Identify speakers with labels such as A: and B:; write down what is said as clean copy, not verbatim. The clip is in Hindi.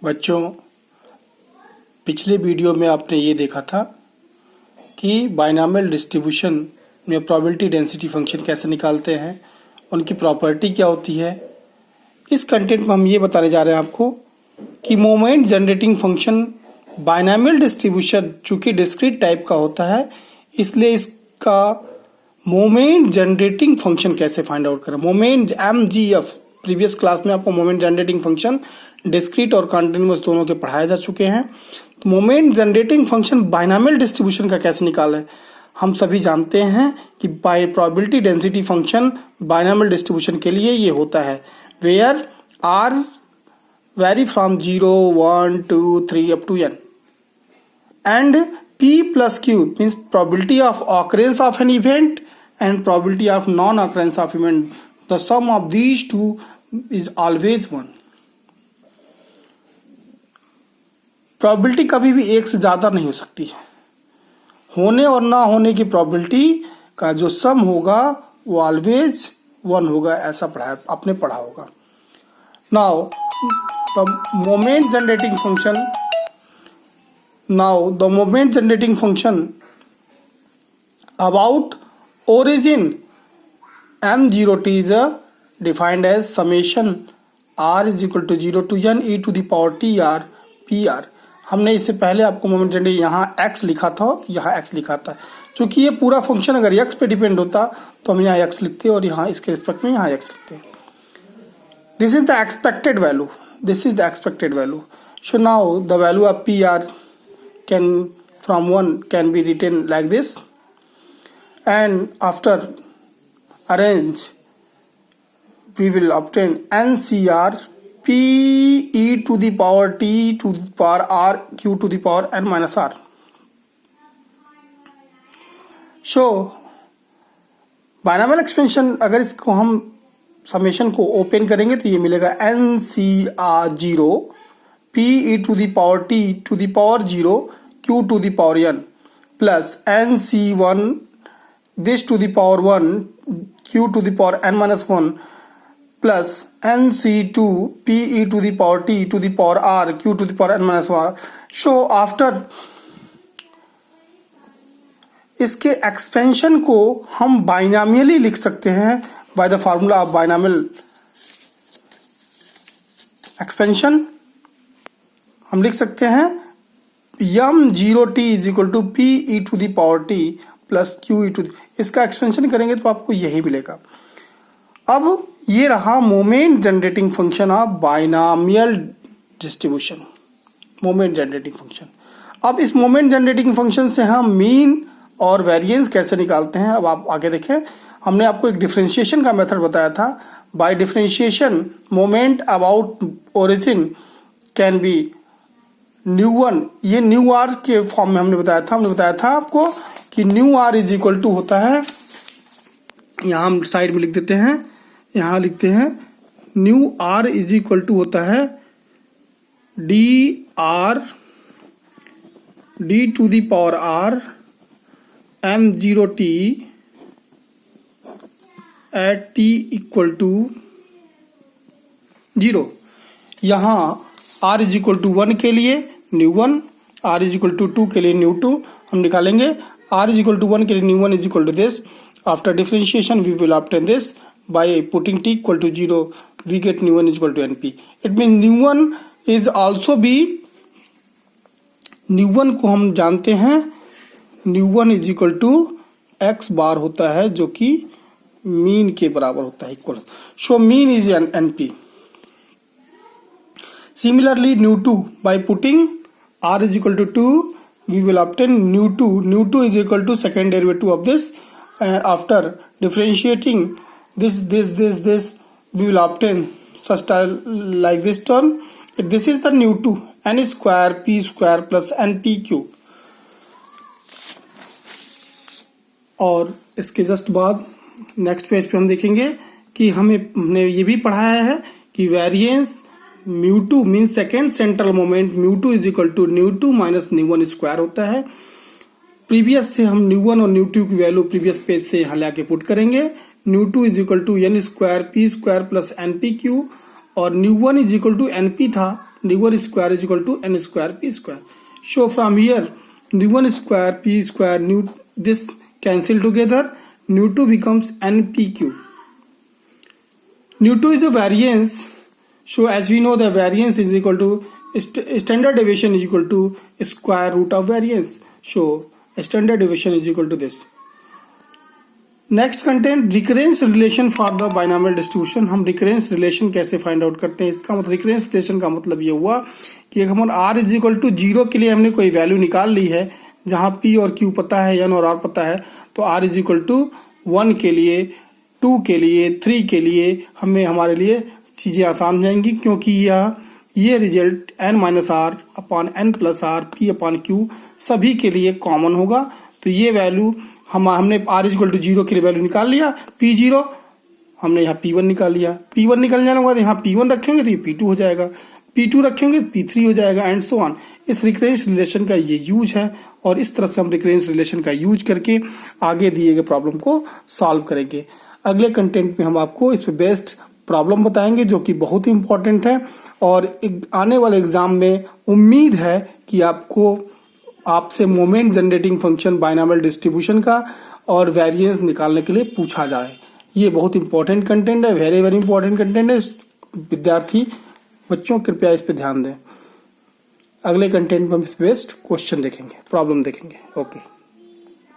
A: बच्चों, पिछले वीडियो में आपने ये देखा था कि बाइनॉमियल डिस्ट्रीब्यूशन में प्रोबेबिलिटी डेंसिटी फंक्शन कैसे निकालते हैं, उनकी प्रॉपर्टी क्या होती है। इस कंटेंट में हम ये बताने जा रहे हैं आपको कि moment generating function binomial distribution चूंकि डिस्क्रीट टाइप का होता है, इसलिए इसका मोमेंट जनरेटिंग फंक्शन कैसे फाइंड आउट करें। मोमेंट MGF, प्रीवियस क्लास में आपको मोमेंट जनरेटिंग फंक्शन डिस्क्रीट और कॉन्टिन्यूअस दोनों के पढ़ाए जा चुके हैं। तो moment generating function binomial distribution का कैसे निकालें। हम सभी जानते हैं कि bye probability density function binomial distribution के लिए ये होता है where R vary from 0, 1, 2, 3 up to n, and P plus Q means probability of occurrence of an event and probability of non-occurrence of event. The sum of these two is always 1. Probability कभी भी एक से ज्यादा नहीं हो सकती है। होने और ना होने की प्रोबेबिलिटी का जो सम होगा वो ऑलवेज 1 होगा, ऐसा आपने पढ़ा होगा। Now the moment generating function about origin M0t is defined as summation r is equal to 0 to n e to the power tr pr। हमने इससे पहले आपको मोमेंट जनरेटिंग यहाँ x लिखा था, यहाँ x लिखा था। चूंकि ये पूरा फंक्शन अगर x पे डिपेंड होता तो हम यहाँ x लिखते और यहाँ इसके रिस्पेक्ट में यहाँ x लिखते। This is the expected value. So now the value of pr can from 1 can be written like this, and after arrange we will obtain NCR P e to the power t to the power r q to the power n minus r। so binomial expansion अगर इसको हम समेशन को ओपन करेंगे तो ये मिलेगा NCR 0 P e to the power t to the power 0 q to the power n plus NC1 this to the power 1 q to the power n minus 1 plus NC2 p e to the power t to the power r q to the power n minus 1। so after इसके एक्सपेंशन को हम बाइनॉमियली लिख सकते हैं by the formula of binomial expansion. हम लिख सकते हैं M0t is equal to p e to the power t plus q e to the, इसका एक्सपेंशन करेंगे तो आपको यही मिलेगा। अब ये रहा moment generating function of binomial distribution, moment generating function. अब इस मोमेंट जनरेटिंग फंक्शन से हम मीन और वेरिएंस कैसे निकालते हैं, अब आप आगे देखें। हमने आपको एक डिफरेंशिएशन का मेथड बताया था। By differentiation moment about origin can be mu one, ये न्यू आर के फॉर्म में हमने बताया था आपको कि mu r is equal to होता है, यहां हम साइड में लिख देते हैं, यहां लिखते हैं mu r is equal to होता है d r d to the power r M0t at t equal to 0। यहां r इज इक्वल टू 1 के लिए mu 1, r is equal to 2 के लिए न्यू 2। हम निकालेंगे r इज इक्वल टू 1 के लिए mu 1 is equal to this. After differentiation we will obtain this by putting t equal to 0 we get mu 1 is equal to np। It mean mu 1 is also be, mu 1 को हम जानते हैं mu 1 is equal to x bar होता है जो कि मीन के बराबर होता है, equal. So mean is np। Similarly, nu 2 by putting r is equal to 2 we will obtain nu 2. Nu 2 is equal to second derivative of this, and after differentiating this we will obtain such like this term. This is the nu 2 n square p square plus npq। और इसके जस्ट बाद नेक्स्ट पेज पे हम देखेंगे कि हमने ये भी पढ़ाया है कि variance μ2 mean second central moment μ2 is equal to न्यू2 माइनस न्यू1 स्क्वायर होता है। प्रीवियस से हम न्यू1 और न्यू2 की वैल्यू प्रीवियस पेज से यहाँ लाके पुट करेंगे। न्यू2 is equal to n square p square plus npq और न्यू1 इज इक्वल टू np था, d1 square is equal to n square p square. So from here d1 square p square nu this cancel together, nu2 becomes npq. Nu2 is a variance, so as we know the variance is equal to standard deviation is equal to square root of variance. So standard deviation is equal to this. Next content recurrence relation for the binomial distribution. हम रिकरेंस रिलेशन कैसे फाइंड आउट करते हैं? इसका मतलब रिकरेंस रिलेशन का मतलब ये हुआ कि हम r इज इक्वल टू 0 के लिए हमने कोई वैल्यू निकाल ली है, जहां p और q पता है, n और r पता है, तो r इज इक्वल टू 1 के लिए, 2 के लिए, 3 के लिए हमें हमारे लिए चीजें आसान हो जाएंगी, क्योंकि ये result n minus r upon n plus r p upon q सभी के लिए कॉमन होगा. तो ये वैल्यू हमने r इक्वल टू 0 के लिए वैल्यू निकाल लिया, p0 हमने यहाँ p1 निकाल लिया, p1 निकल जाने के बाद यहाँ p1 रखेंगे तो ये p2 हो जाएगा, p2 रखेंगे तो p3 हो जाएगा एंड सो ऑन. इस रिकरेंस रिलेशन का ये यूज है और इस तरह से हम रिकरेंस रिलेशन का यूज करके आगे दिए गए प्रॉब्लम को सॉल्व करेंगे. अगले कंटेंट में हम आपको इस पे बेस्ड प्रॉब्लम बताएंगे जो कि बहुत ही इंपॉर्टेंट है और आने वाले एग्जाम में उम्मीद है कि आपसे moment generating function binomial distribution का और वेरिएंस निकालने के लिए पूछा जाए. ये बहुत इंपॉर्टेंट कंटेंट है, वेरी वेरी इंपॉर्टेंट कंटेंट है. विद्यार्थी बच्चों कृपया इस पे ध्यान दें. अगले कंटेंट में हम इस बेस्ड क्वेश्चन देखेंगे, प्रॉब्लम देखेंगे. ओके.